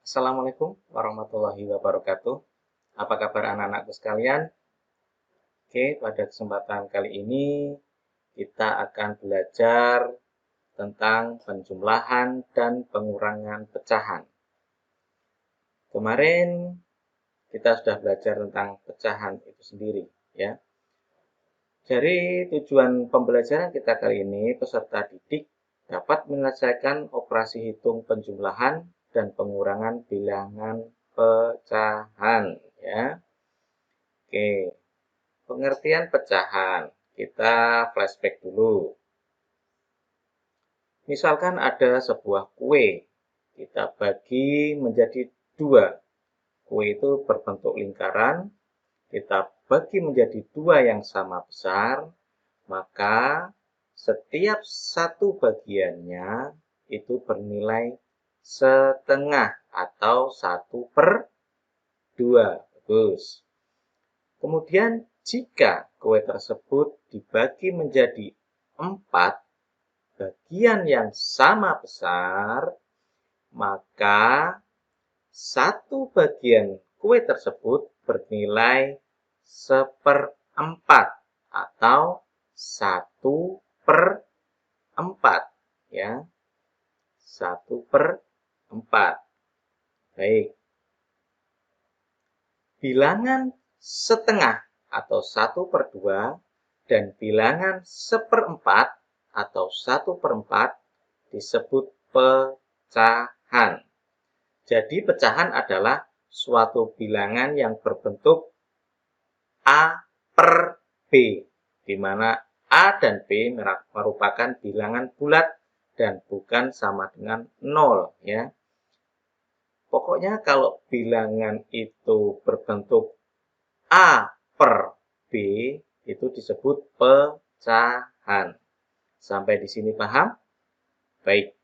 Assalamualaikum warahmatullahi wabarakatuh. Apa kabar anak-anakku sekalian? Oke, pada kesempatan kali ini kita akan belajar tentang penjumlahan dan pengurangan pecahan. Kemarin kita sudah belajar tentang pecahan itu sendiri, ya. Dari tujuan pembelajaran kita kali ini, peserta didik dapat menyelesaikan operasi hitung penjumlahan dan pengurangan bilangan pecahan, ya. Oke, pengertian pecahan. Kita flashback dulu. Misalkan ada sebuah kue, kita bagi menjadi dua. Kue itu berbentuk lingkaran, kita bagi menjadi dua yang sama besar, maka setiap satu bagiannya itu bernilai setengah atau 1/2. Bagus. Kemudian jika kue tersebut dibagi menjadi 4 bagian yang sama besar, maka satu bagian kue tersebut bernilai 1/4 atau 1/4, ya. 1/4. Baik. Bilangan setengah atau 1/2 dan bilangan 1/4 atau 1/4 disebut pecahan. Jadi pecahan adalah suatu bilangan yang berbentuk A per B, di mana A dan B merupakan bilangan bulat dan bukan sama dengan 0, ya. Pokoknya kalau bilangan itu berbentuk A per B, itu disebut pecahan. Sampai di sini paham? Baik.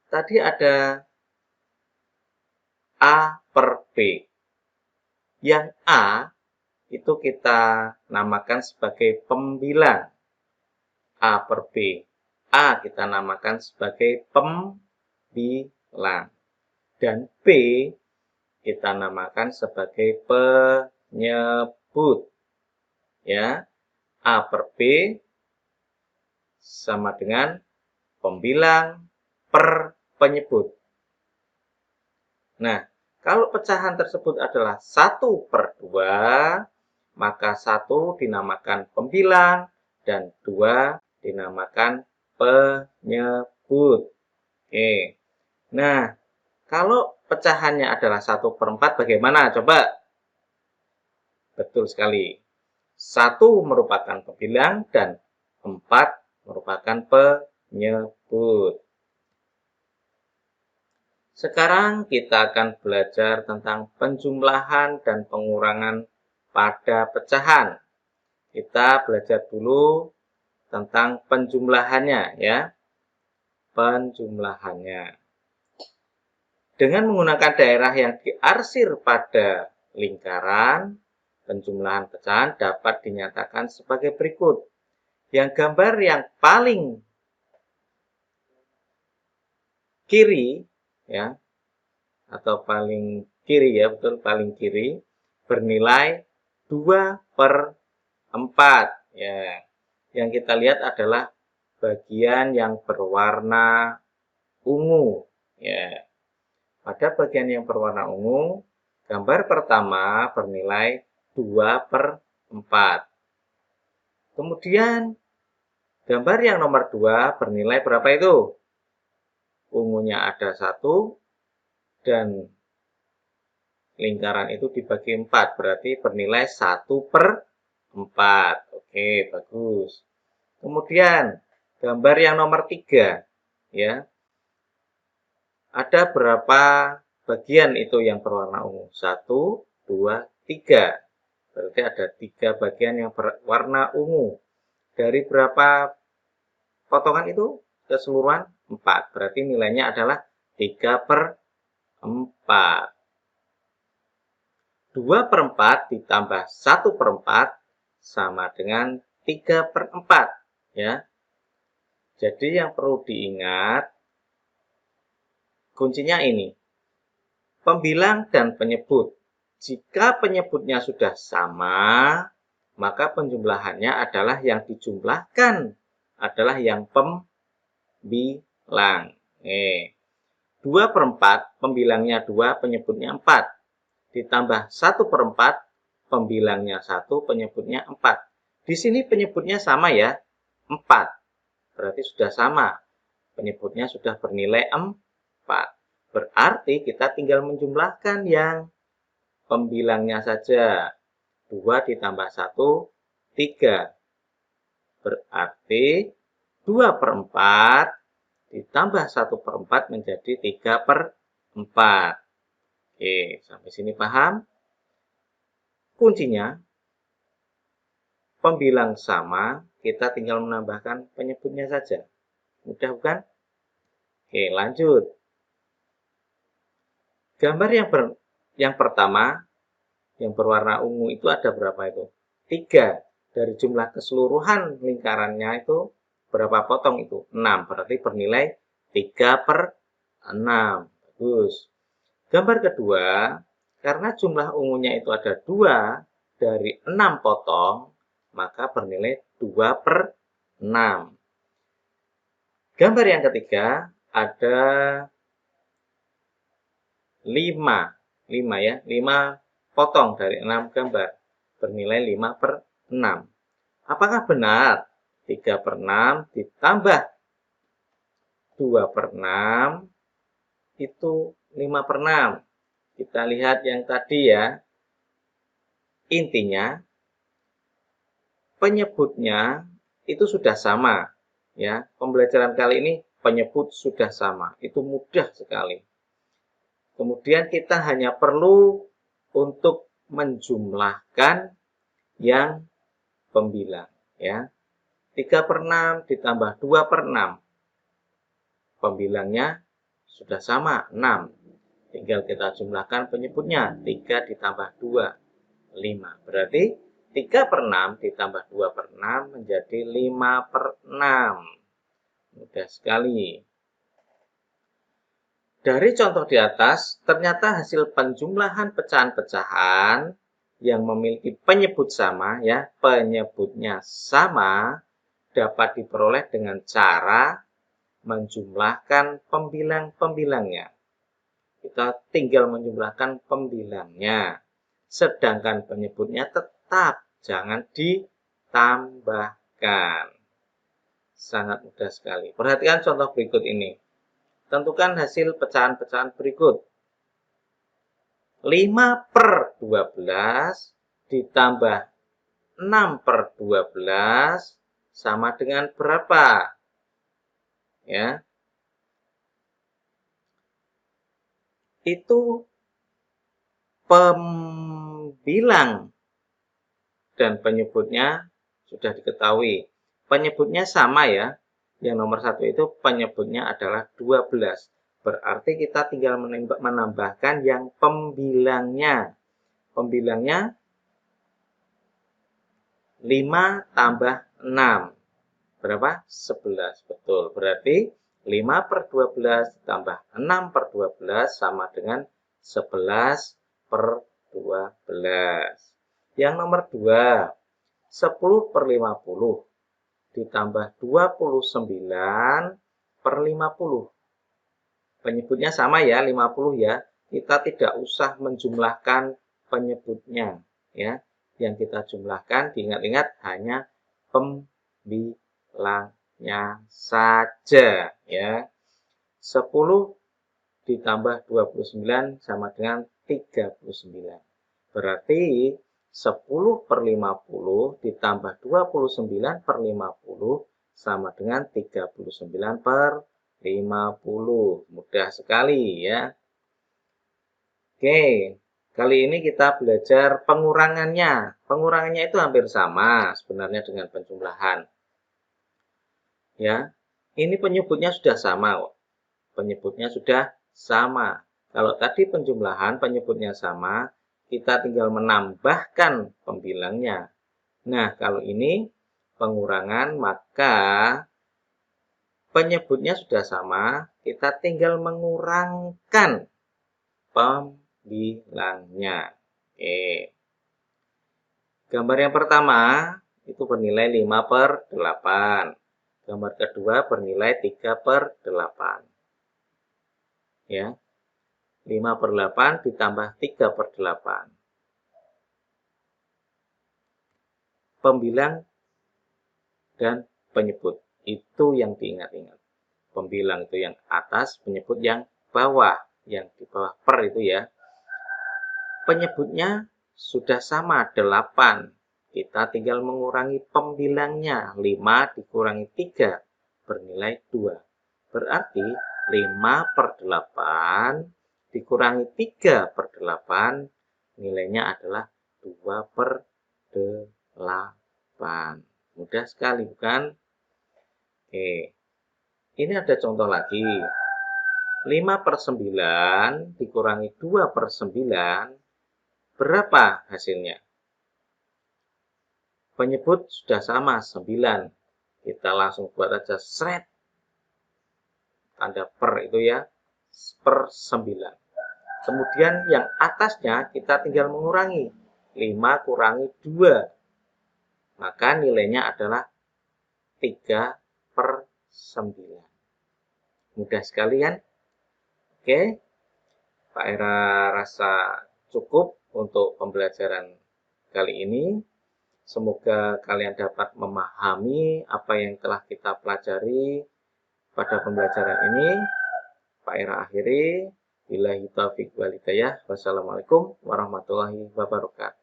Tadi ada A per B. Yang A itu kita namakan sebagai pembilang. A per B. A kita namakan sebagai pembilang. Dan B kita namakan sebagai penyebut. Ya, A per B sama dengan pembilang per penyebut. Nah, kalau pecahan tersebut adalah 1/2, maka 1 dinamakan pembilang dan 2 dinamakan penyebut. Oke. Nah, kalau pecahannya adalah 1/4 bagaimana? Coba. Betul sekali. 1 merupakan pembilang dan 4 merupakan penyebut. Sekarang kita akan belajar tentang penjumlahan dan pengurangan pada pecahan. Kita belajar dulu tentang penjumlahannya, ya. Penjumlahannya. Dengan menggunakan daerah yang diarsir pada lingkaran, penjumlahan pecahan dapat dinyatakan sebagai berikut. Yang gambar yang paling kiri, ya, atau paling kiri, ya, betul, paling kiri, bernilai 2/4. Ya. Yang kita lihat adalah bagian yang berwarna ungu. Ya. Pada bagian yang berwarna ungu, gambar pertama bernilai 2/4. Kemudian gambar yang nomor 2 bernilai berapa itu? Ungunya ada 1 dan lingkaran itu dibagi 4, berarti bernilai 1/4. Oke, bagus. Kemudian gambar yang nomor 3, ya. Ada berapa bagian itu yang berwarna ungu? 1, 2, 3. Berarti ada 3 bagian yang berwarna ungu. Dari berapa potongan itu keseluruhan? 4. Berarti nilainya adalah 3/4. 2/4 ditambah 1/4 sama dengan 3/4, ya. Jadi yang perlu diingat, kuncinya ini. Pembilang dan penyebut. Jika penyebutnya sudah sama, maka penjumlahannya adalah yang dijumlahkan adalah yang pembilang. 2/4, pembilangnya 2, penyebutnya 4. Ditambah 1/4, pembilangnya 1, penyebutnya 4. Di sini penyebutnya sama ya, 4. Berarti sudah sama. Penyebutnya sudah bernilai 4. Berarti kita tinggal menjumlahkan yang pembilangnya saja. 2 ditambah 1, 3. Berarti 2/4 ditambah 1/4 menjadi 3/4. Oke, sampai sini paham? Kuncinya, pembilang sama, kita tinggal menambahkan penyebutnya saja. Mudah bukan? Oke, lanjut. Gambar yang pertama, yang berwarna ungu itu ada berapa itu? 3. Dari jumlah keseluruhan lingkarannya itu berapa potong itu? 6. Berarti bernilai 3/6. Bagus. Gambar kedua, karena jumlah ungunya itu ada 2 dari 6 potong, maka bernilai 2/6. Gambar yang ketiga, ada 5 ya, 5 potong dari 6 gambar, bernilai 5/6. Apakah benar 3/6 ditambah 2/6 itu 5/6? Kita lihat yang tadi ya. Intinya, penyebutnya itu sudah sama. Ya, pembelajaran kali ini penyebut sudah sama. Itu mudah sekali. Kemudian kita hanya perlu untuk menjumlahkan yang pembilang. Ya. 3/6 ditambah 2/6. Pembilangnya sudah sama, 6. Tinggal kita jumlahkan penyebutnya. 3 ditambah 2, 5. Berarti 3/6 ditambah 2/6 menjadi 5/6. Mudah sekali. Dari contoh di atas, ternyata hasil penjumlahan pecahan-pecahan yang memiliki penyebut sama, ya, penyebutnya sama, dapat diperoleh dengan cara menjumlahkan pembilang-pembilangnya. Kita tinggal menjumlahkan pembilangnya. Sedangkan penyebutnya tetap, jangan ditambahkan. Sangat mudah sekali. Perhatikan contoh berikut ini. Tentukan hasil pecahan-pecahan berikut. 5/12 ditambah 6/12 sama dengan berapa? Ya. Itu pembilang dan penyebutnya sudah diketahui. Penyebutnya sama ya. Yang nomor 1 itu penyebutnya adalah 12. Berarti kita tinggal menambahkan yang pembilangnya. Pembilangnya 5 tambah 6. Berapa? 11. Betul. Berarti 5/12 tambah 6/12 sama dengan 11/12. Yang nomor 2, 10/50 ditambah 29/50. Penyebutnya sama ya, 50 ya. Kita tidak usah menjumlahkan penyebutnya ya. Yang kita jumlahkan, diingat-ingat, hanya pembilangnya saja ya. 10 ditambah 29 sama dengan 39. Berarti 10/50 ditambah 29/50 sama dengan 39/50. Mudah sekali ya. Oke, kali ini kita belajar pengurangannya. Pengurangannya itu hampir sama sebenarnya dengan penjumlahan. Ya, ini penyebutnya sudah sama. Penyebutnya sudah sama. Kalau tadi penjumlahan penyebutnya sama, kita tinggal menambahkan pembilangnya. Nah, kalau ini pengurangan, maka Penyebutnya sudah sama, kita tinggal mengurangkan pembilangnya. Oke. Gambar yang pertama itu bernilai 5/8. Gambar kedua bernilai 3/8. Ya. 5/8 ditambah 3/8. Pembilang dan penyebut. Itu yang diingat-ingat. Pembilang itu yang atas, penyebut yang bawah. Yang di bawah per itu ya. Penyebutnya sudah sama, 8. Kita tinggal mengurangi pembilangnya. 5 dikurangi 3 bernilai 2. Berarti 5/8 dikurangi 3/8 nilainya adalah 2/8. Mudah sekali bukan? Oke. Ini ada contoh lagi. 5/9 dikurangi 2/9 berapa hasilnya? Penyebut sudah sama, 9. Kita langsung buat aja seret. Tanda per itu ya, per 9. Kemudian yang atasnya kita tinggal mengurangi. 5 kurangi 2. Maka nilainya adalah 3/9. Mudah sekali kan? Oke, Pak Era rasa cukup untuk pembelajaran kali ini. Semoga kalian dapat memahami apa yang telah kita pelajari pada pembelajaran ini. Pak Era akhiri. Billahi taufiq wal hidayah. Wassalamualaikum warahmatullahi wabarakatuh.